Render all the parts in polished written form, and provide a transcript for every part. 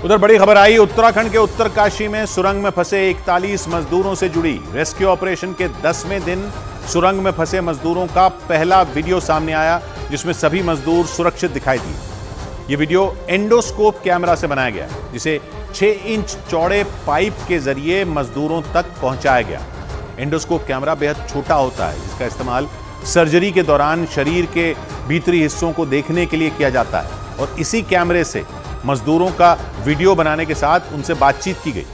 उधर बड़ी खबर आई उत्तराखंड के उत्तरकाशी में सुरंग में फंसे 41 मजदूरों से जुड़ी। रेस्क्यू ऑपरेशन के 10वें दिन सुरंग में फंसे मजदूरों का पहला वीडियो सामने आया, जिसमें सभी मजदूर सुरक्षित दिखाई दिए। यह वीडियो एंडोस्कोप कैमरा से बनाया गया, जिसे 6 इंच चौड़े पाइप के जरिए मजदूरों तक पहुंचाया गया। एंडोस्कोप कैमरा बेहद छोटा होता है, जिसका इस्तेमाल सर्जरी के दौरान शरीर के भीतरी हिस्सों को देखने के लिए किया जाता है और इसी कैमरे से मजदूरों का वीडियो बनाने के साथ उनसे बातचीत की गई।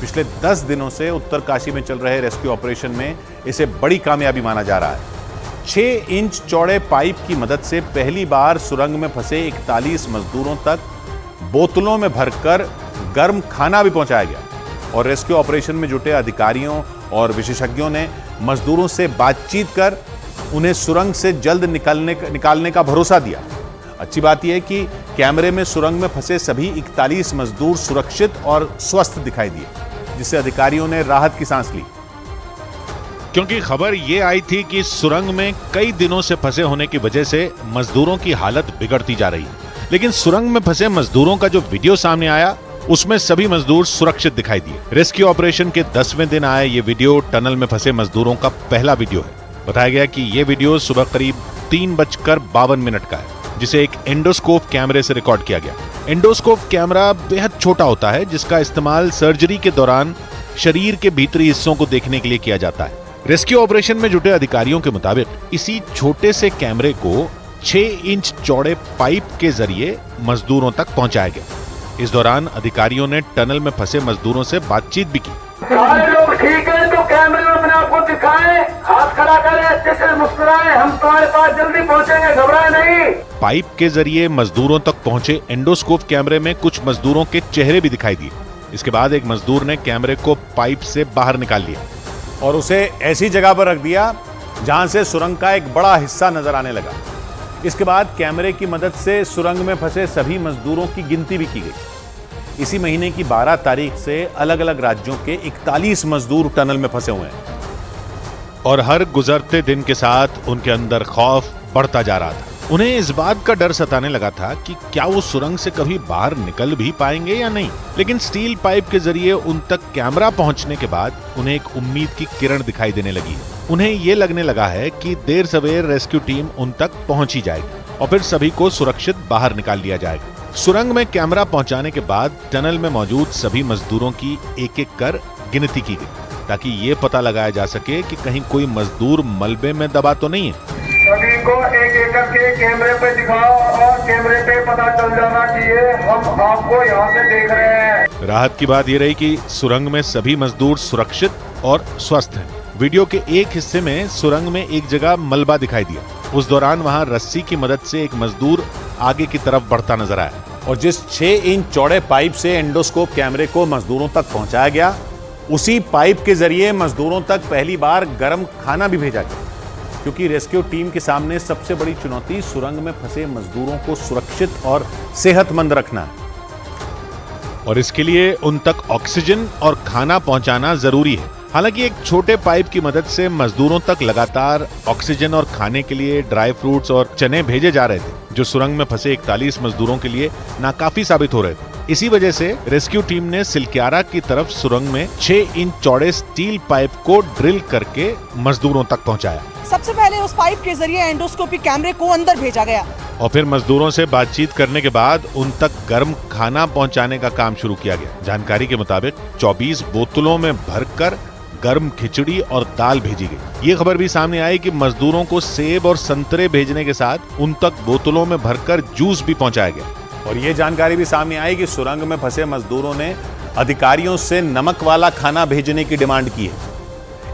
पिछले 10 दिनों से उत्तरकाशी में चल रहे रेस्क्यू ऑपरेशन में इसे बड़ी कामयाबी माना जा रहा है। 6 इंच चौड़े पाइप की मदद से पहली बार सुरंग में फंसे 41 मजदूरों तक बोतलों में भरकर गर्म खाना भी पहुंचाया गया और रेस्क्यू ऑपरेशन में जुटे अधिकारियों और विशेषज्ञों ने मजदूरों से बातचीत कर उन्हें सुरंग से जल्द निकालने का भरोसा दिया। अच्छी बात यह है कि कैमरे में सुरंग में फंसे सभी 41 मजदूर सुरक्षित और स्वस्थ दिखाई दिए, जिससे अधिकारियों ने राहत की सांस ली। क्योंकि खबर ये आई थी कि सुरंग में कई दिनों से फंसे होने की वजह से मजदूरों की हालत बिगड़ती जा रही है, लेकिन सुरंग में फंसे मजदूरों का जो वीडियो सामने आया उसमें सभी मजदूर सुरक्षित दिखाई दिए। रेस्क्यू ऑपरेशन के 10वें दिन आया ये वीडियो टनल में फंसे मजदूरों का पहला वीडियो है। बताया गया कि ये वीडियो सुबह करीब 3:52 का है, जिसे एक एंडोस्कोप कैमरे से रिकॉर्ड किया गया। एंडोस्कोप कैमरा बेहद छोटा होता है, जिसका इस्तेमाल सर्जरी के दौरान शरीर के भीतरी हिस्सों को देखने के लिए किया जाता है। रेस्क्यू ऑपरेशन में जुटे अधिकारियों के मुताबिक इसी छोटे से कैमरे को 6 इंच चौड़े पाइप के जरिए मजदूरों तक पहुंचाया गया। इस दौरान अधिकारियों ने टनल में फंसे मजदूरों से बातचीत भी की। सारे लोग ठीक है तो कैमरे में अपने आप को दिखाएं, हाथ खड़ा करें, अच्छे से मुस्कुराएं, हम तुम्हारे पास जल्दी पहुंचेंगे, घबराएं नहीं। पाइप के जरिए मजदूरों तक पहुंचे एंडोस्कोप कैमरे में कुछ मजदूरों के चेहरे भी दिखाई दिए। इसके बाद एक मजदूर ने कैमरे को पाइप से बाहर निकाल लिया और उसे ऐसी जगह पर रख दिया जहां से सुरंग का एक बड़ा हिस्सा नजर आने लगा। इसके बाद कैमरे की मदद से सुरंग में फंसे सभी मजदूरों की गिनती भी की गई। इसी महीने की 12 तारीख से अलग अलग राज्यों के 41 मजदूर टनल में फंसे हुए हैं और हर गुजरते दिन के साथ उनके अंदर खौफ बढ़ता जा रहा था। उन्हें इस बात का डर सताने लगा था कि क्या वो सुरंग से कभी बाहर निकल भी पाएंगे या नहीं। लेकिन स्टील पाइप के जरिए उन तक कैमरा पहुंचने के बाद उन्हें एक उम्मीद की किरण दिखाई देने लगी। उन्हें ये लगने लगा है कि देर सवेर रेस्क्यू टीम उन तक पहुंच ही जाएगी और फिर सभी को सुरक्षित बाहर निकाल लिया जाएगा। सुरंग में कैमरा पहुंचाने के बाद टनल में मौजूद सभी मजदूरों की एक-एक कर गिनती की गई, ताकि ये पता लगाया जा सके कि कहीं कोई मजदूर मलबे में दबा तो नहीं है। सभी को एक-एक करके कैमरे पे दिखाओ और कैमरे पे पता चल जाना चाहिए हम आपको यहाँ से देख रहे हैं। राहत की बात ये रही कि सुरंग में सभी मजदूर सुरक्षित और स्वस्थ हैं। वीडियो के एक हिस्से में सुरंग में एक जगह मलबा दिखाई दिया। उस दौरान वहां रस्सी की मदद से एक मजदूर आगे की तरफ बढ़ता नजर आया और जिस 6 इंच चौड़े पाइप से एंडोस्कोप कैमरे को मजदूरों तक पहुंचाया गया, उसी पाइप के जरिए मजदूरों तक पहली बार गर्म खाना भी भेजा गया। क्योंकि रेस्क्यू टीम के सामने सबसे बड़ी चुनौती सुरंग में फंसे मजदूरों को सुरक्षित और सेहतमंद रखना है और इसके लिए उन तक ऑक्सीजन और खाना पहुंचाना जरूरी है। हालांकि एक छोटे पाइप की मदद से मजदूरों तक लगातार ऑक्सीजन और खाने के लिए ड्राई फ्रूट्स और चने भेजे जा रहे थे, जो सुरंग में फंसे 41 मजदूरों के लिए नाकाफी साबित हो रहे थे। इसी वजह से रेस्क्यू टीम ने सिलक्यारा की तरफ सुरंग में 6 इंच चौड़े स्टील पाइप को ड्रिल करके मजदूरों तक पहुंचाया। सबसे पहले उस पाइप के जरिए एंडोस्कोपी कैमरे को अंदर भेजा गया और फिर मजदूरों से बातचीत करने के बाद उन तक गर्म खाना पहुंचाने का काम शुरू किया गया। जानकारी के मुताबिक 24 बोतलों में भरकर गर्म खिचड़ी और दाल भेजी गई। ये खबर भी सामने आई कि मजदूरों को सेब और संतरे भेजने के साथ उन तक बोतलों में भरकर जूस भी पहुंचाया गया। और ये जानकारी भी सामने आई कि सुरंग में फंसे मजदूरों ने अधिकारियों से नमक वाला खाना भेजने की डिमांड की है।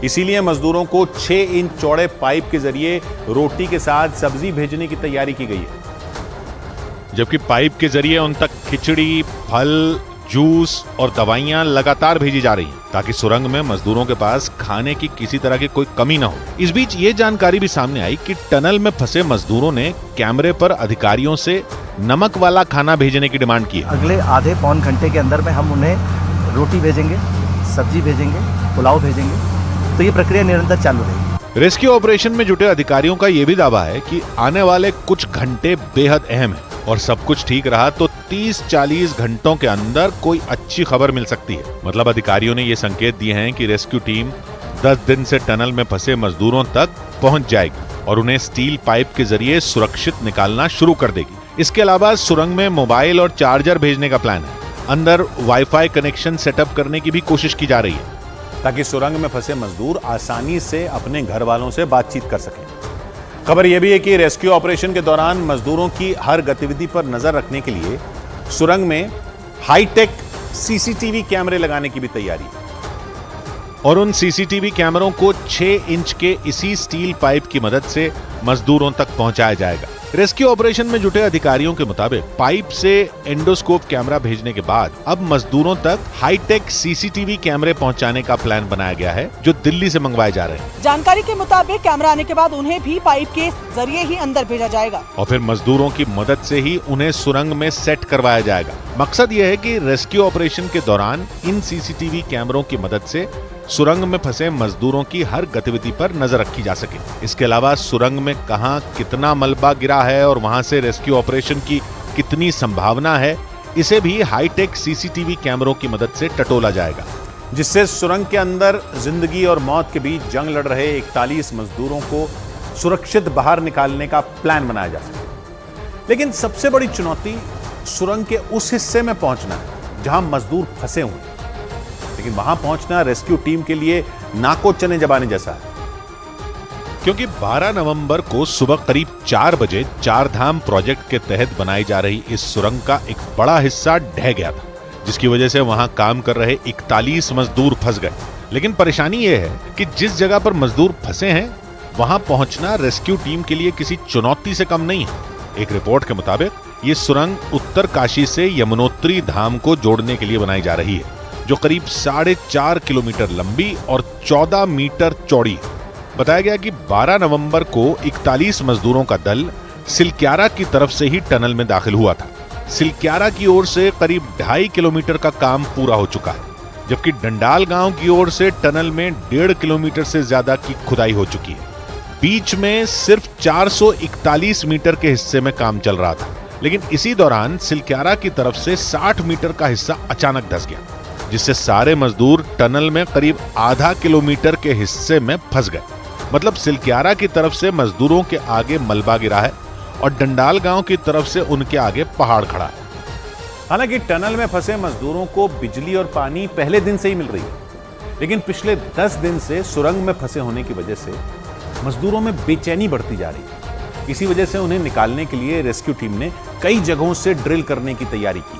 इसीलिए मजदूरों को 6 इंच चौड़े पाइप के जरिए रोटी के साथ सब्जी भेजने की तैयारी की गई है। जबकि पाइप के जरिए उन तक खिचड़ी, फल, जूस और दवाइयां लगातार भेजी जा रही हैं, ताकि सुरंग में मजदूरों के पास खाने की किसी तरह की कोई कमी ना हो। इस बीच ये जानकारी भी सामने आई कि टनल में फंसे मजदूरों ने कैमरे पर अधिकारियों से नमक वाला खाना भेजने की डिमांड की है। अगले आधे पौन घंटे के अंदर में हम उन्हें रोटी भेजेंगे, सब्जी भेजेंगे, पुलाव भेजेंगे, तो ये प्रक्रिया निरंतर चालू रहेगी। रेस्क्यू ऑपरेशन में जुटे अधिकारियों का यह भी दावा है कि आने वाले कुछ घंटे बेहद अहम है और सब कुछ ठीक रहा तो 30-40 घंटों के अंदर कोई अच्छी खबर मिल सकती है। मतलब अधिकारियों ने ये संकेत दिए हैं कि रेस्क्यू टीम 10 दिन से टनल में फंसे मजदूरों तक पहुंच जाएगी और उन्हें स्टील पाइप के जरिए सुरक्षित निकालना शुरू कर देगी। इसके अलावा सुरंग में मोबाइल और चार्जर भेजने का प्लान है। अंदर वाईफाई कनेक्शन सेटअप करने की भी कोशिश की जा रही है ताकि सुरंग में फंसे मजदूर आसानी से अपने घर वालों से बातचीत कर सकें। खबर यह भी है कि रेस्क्यू ऑपरेशन के दौरान मजदूरों की हर गतिविधि पर नजर रखने के लिए सुरंग में हाईटेक सीसीटीवी कैमरे लगाने की भी तैयारी है और उन सीसीटीवी कैमरों को 6 इंच के इसी स्टील पाइप की मदद से मजदूरों तक पहुंचाया जाएगा। रेस्क्यू ऑपरेशन में जुटे अधिकारियों के मुताबिक पाइप से एंडोस्कोप कैमरा भेजने के बाद अब मजदूरों तक हाईटेक सीसीटीवी कैमरे पहुंचाने का प्लान बनाया गया है जो दिल्ली से मंगवाए जा रहे हैं। जानकारी के मुताबिक कैमरा आने के बाद उन्हें भी पाइप के जरिए ही अंदर भेजा जाएगा और फिर मजदूरों की मदद से ही उन्हें सुरंग में सेट करवाया जाएगा। मकसद यह है कि रेस्क्यू ऑपरेशन के दौरान इन सीसीटीवी कैमरों की मदद से सुरंग में फंसे मजदूरों की हर गतिविधि पर नजर रखी जा सके। इसके अलावा सुरंग में कहां कितना मलबा गिरा है और वहां से रेस्क्यू ऑपरेशन की कितनी संभावना है, इसे भी हाईटेक सीसीटीवी कैमरों की मदद से टटोला जाएगा, जिससे सुरंग के अंदर जिंदगी और मौत के बीच जंग लड़ रहे 41 मजदूरों को सुरक्षित बाहर निकालने का प्लान बनाया जा सके। लेकिन सबसे बड़ी चुनौती सुरंग के उस हिस्से में पहुंचना है जहां मजदूर फंसे हुए हैं। लेकिन वहां पहुंचना रेस्क्यू टीम के लिए नाको चने जबाने जैसा है, क्योंकि 12 नवंबर को सुबह करीब 4 बजे चार धाम प्रोजेक्ट के तहत बनाई जा रही इस सुरंग का एक बड़ा हिस्सा ढह गया था, जिसकी वजह से वहां काम कर रहे 41 मजदूर फंस गए। लेकिन परेशानी यह है कि जिस जगह पर मजदूर फंसे हैं वहां पहुंचना रेस्क्यू टीम के लिए किसी चुनौती से कम नहीं है। एक रिपोर्ट के मुताबिक ये सुरंग उत्तर काशी से यमुनोत्री धाम को जोड़ने के लिए बनाई जा रही है, जो करीब 4.5 किलोमीटर लंबी और 14 मीटर चौड़ी है। बताया गया कि 12 नवंबर को 41 मजदूरों का दल सिलक्यारा की तरफ से ही टनल में दाखिल हुआ था। सिलक्यारा की ओर से करीब 2.5 किलोमीटर का काम पूरा हो चुका है, जबकि डंडाल गांव की ओर से टनल में 1.5 किलोमीटर से ज्यादा की खुदाई हो चुकी है। बीच में सिर्फ 441 मीटर के हिस्से में काम चल रहा था, लेकिन इसी दौरान सिलक्यारा की तरफ से 60 मीटर का हिस्सा अचानक धंस गया, जिससे सारे मजदूर टनल में करीब आधा किलोमीटर के हिस्से में फंस गए। मतलब सिलक्यारा की तरफ से मजदूरों के आगे मलबा गिरा है और डंडाल गांव की तरफ से उनके आगे पहाड़ खड़ा है। हालांकि टनल में फंसे मजदूरों को बिजली और पानी पहले दिन से ही मिल रही है, लेकिन पिछले 10 दिन से सुरंग में फंसे होने की वजह से मजदूरों में बेचैनी बढ़ती जा रही है। इसी वजह से उन्हें निकालने के लिए रेस्क्यू टीम ने कई जगहों से ड्रिल करने की तैयारी की,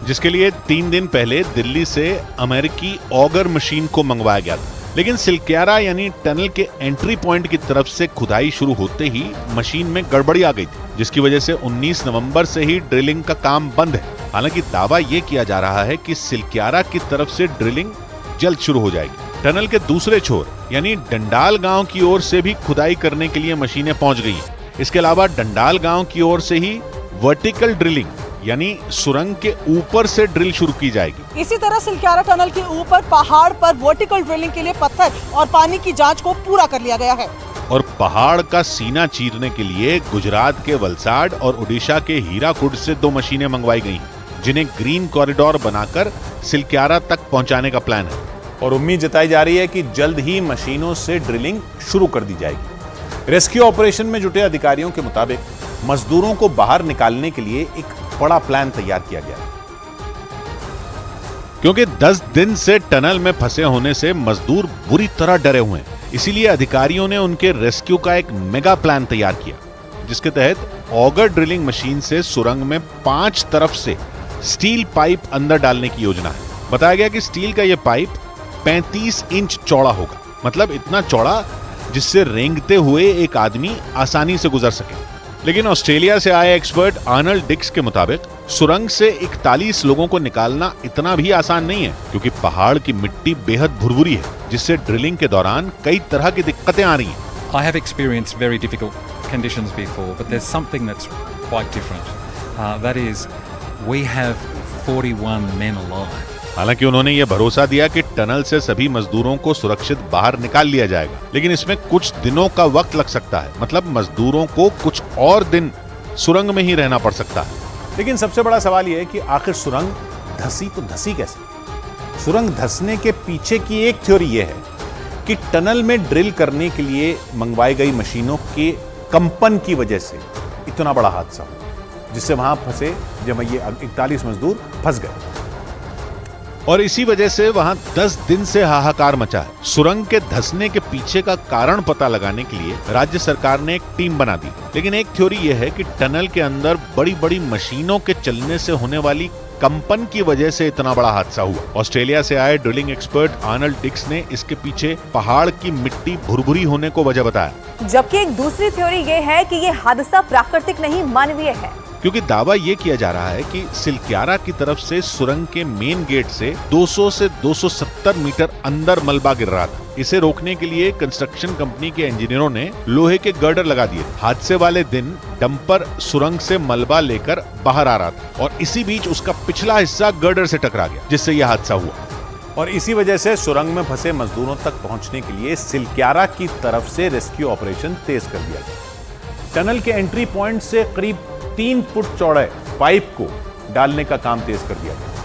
जिसके लिए 3 दिन पहले दिल्ली से अमेरिकी ऑगर मशीन को मंगवाया गया था। लेकिन सिलक्यारा यानी टनल के एंट्री पॉइंट की तरफ से खुदाई शुरू होते ही मशीन में गड़बड़ी आ गई थी, जिसकी वजह से 19 नवंबर से ही ड्रिलिंग का काम बंद है। हालांकि दावा यह किया जा रहा है कि सिलक्यारा की तरफ से ड्रिलिंग जल्द शुरू हो जाएगी। टनल के दूसरे छोर यानी डंडाल गांव की ओर से भी खुदाई करने के लिए मशीनें पहुंच गई हैं। इसके अलावा डंडाल गांव की ओर से ही वर्टिकल ड्रिलिंग यानी सुरंग के ऊपर से ड्रिल शुरू की जाएगी। इसी तरह सिलक्यारा टनल के ऊपर पहाड़ पर वर्टिकल ड्रिलिंग के लिए पत्थर और पानी की जांच को पूरा कर लिया गया है। और पहाड़ का सीना चीरने के लिए गुजरात के वलसाड और उड़ीसा के हीराकुड से 2 मशीनें मंगवाई गई हैं, जिन्हें ग्रीन कॉरिडोर बनाकर सिलक्यारा तक पहुंचाने का प्लान है। और उम्मीद जताई जा रही है कि जल्द ही मशीनों से ड्रिलिंग शुरू कर दी जाएगी। रेस्क्यू ऑपरेशन में जुटे अधिकारियों के मुताबिक मजदूरों को बाहर निकालने के लिए एक बड़ा प्लान तैयार किया गया, क्योंकि 10 दिन से टनल में फंसे होने से मजदूर बुरी तरह डरे हुए हैं। इसीलिए अधिकारियों ने उनके रेस्क्यू का एक मेगा प्लान तैयार किया, जिसके तहत ऑगर ड्रिलिंग मशीन से सुरंग में 5 तरफ से स्टील पाइप अंदर डालने की योजना है। बताया गया कि स्टील का यह पाइप 35 इंच चौड़ा होगा, मतलब इतना चौड़ा जिससे रेंगते हुए एक आदमी आसानी से गुजर सके। लेकिन ऑस्ट्रेलिया से आए एक्सपर्ट आर्नल्ड डिक्स के मुताबिक सुरंग से 41 लोगों को निकालना इतना भी आसान नहीं है, क्योंकि पहाड़ की मिट्टी बेहद भुरभुरी है, जिससे ड्रिलिंग के दौरान कई तरह की दिक्कतें आ रही हैं। I have experienced very difficult conditions before, but there's something that's quite different. That is, we have 41 men alive. हालांकि उन्होंने ये भरोसा दिया कि टनल से सभी मजदूरों को सुरक्षित बाहर निकाल लिया जाएगा, लेकिन इसमें कुछ दिनों का वक्त लग सकता है। मतलब मजदूरों को कुछ और दिन सुरंग में ही रहना पड़ सकता है। लेकिन सबसे बड़ा सवाल यह है कि आखिर सुरंग धसी तो धसी कैसे? सुरंग धसने के पीछे की एक थ्योरी यह है कि टनल में ड्रिल करने के लिए मंगवाई गई मशीनों के कंपन की वजह से इतना बड़ा हादसा हुआ, जिससे वहां फंसे जब ये 41 मजदूर फंस गए और इसी वजह से वहां 10 दिन से हाहाकार मचा है। सुरंग के धंसने के पीछे का कारण पता लगाने के लिए राज्य सरकार ने एक टीम बना दी, लेकिन एक थ्योरी यह है कि टनल के अंदर बड़ी बड़ी मशीनों के चलने से होने वाली कंपन की वजह से इतना बड़ा हादसा हुआ। ऑस्ट्रेलिया से आए ड्रिलिंग एक्सपर्ट आर्नल्ड डिक्स ने इसके पीछे पहाड़ की मिट्टी भुरभुरी होने को वजह बताया। जबकि एक दूसरी थ्योरी ये है कि ये हादसा प्राकृतिक नहीं मानवीय है, क्योंकि दावा ये किया जा रहा है कि सिलक्यारा की तरफ से सुरंग के मेन गेट से 200 से 270 मीटर अंदर मलबा गिर रहा था। इसे रोकने के लिए कंस्ट्रक्शन कंपनी के इंजीनियरों ने लोहे के गर्डर लगा दिए। हादसे वाले दिन डंपर सुरंग से मलबा लेकर बाहर आ रहा था और इसी बीच उसका पिछला हिस्सा गर्डर से टकरा गया, जिससे यह हादसा हुआ। और इसी वजह से सुरंग में फंसे मजदूरों तक पहुंचने के लिए सिलक्यारा की तरफ से रेस्क्यू ऑपरेशन तेज कर दिया गया। टनल के एंट्री पॉइंट से करीब 3 फुट चौड़े पाइप को डालने का काम तेज कर दिया गया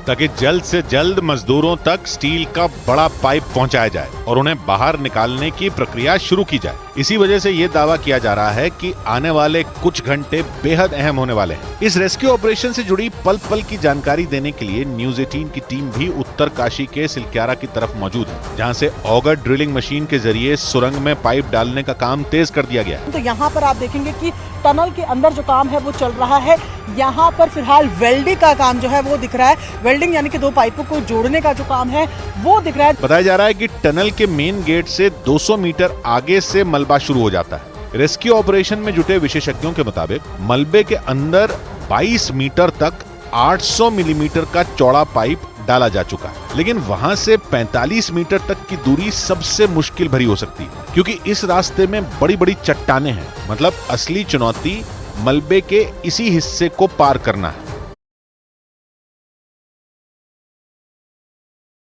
ताकि जल्द से जल्द मजदूरों तक स्टील का बड़ा पाइप पहुंचाया जाए और उन्हें बाहर निकालने की प्रक्रिया शुरू की जाए। इसी वजह से यह दावा किया जा रहा है कि आने वाले कुछ घंटे बेहद अहम होने वाले हैं। इस रेस्क्यू ऑपरेशन से जुड़ी पल पल की जानकारी देने के लिए न्यूज 18 की टीम भी उत्तरकाशी के सिलक्यारा की तरफ मौजूद है, जहां से ऑगर ड्रिलिंग मशीन के जरिए सुरंग में पाइप डालने का काम तेज कर दिया गया। तो यहाँ पर आप देखेंगे कि टनल के अंदर जो काम है वो चल रहा है। यहाँ पर फिलहाल वेल्डिंग का काम जो है वो दिख रहा है। वेल्डिंग यानी कि 2 पाइपों को जोड़ने का जो काम है वो दिख रहा है। बताया जा रहा है कि टनल के मेन गेट से 200 मीटर आगे से मलबा शुरू हो जाता है। रेस्क्यू ऑपरेशन में जुटे विशेषज्ञों के मुताबिक मलबे के अंदर 22 मीटर तक 800 मिलीमीटर का चौड़ा पाइप डाला जा चुका है, लेकिन वहां से 45 मीटर तक की दूरी सबसे मुश्किल भरी हो सकती है, क्योंकि इस रास्ते में बड़ी बड़ी चट्टानें हैं। मतलब असली चुनौती मलबे के इसी हिस्से को पार करना है।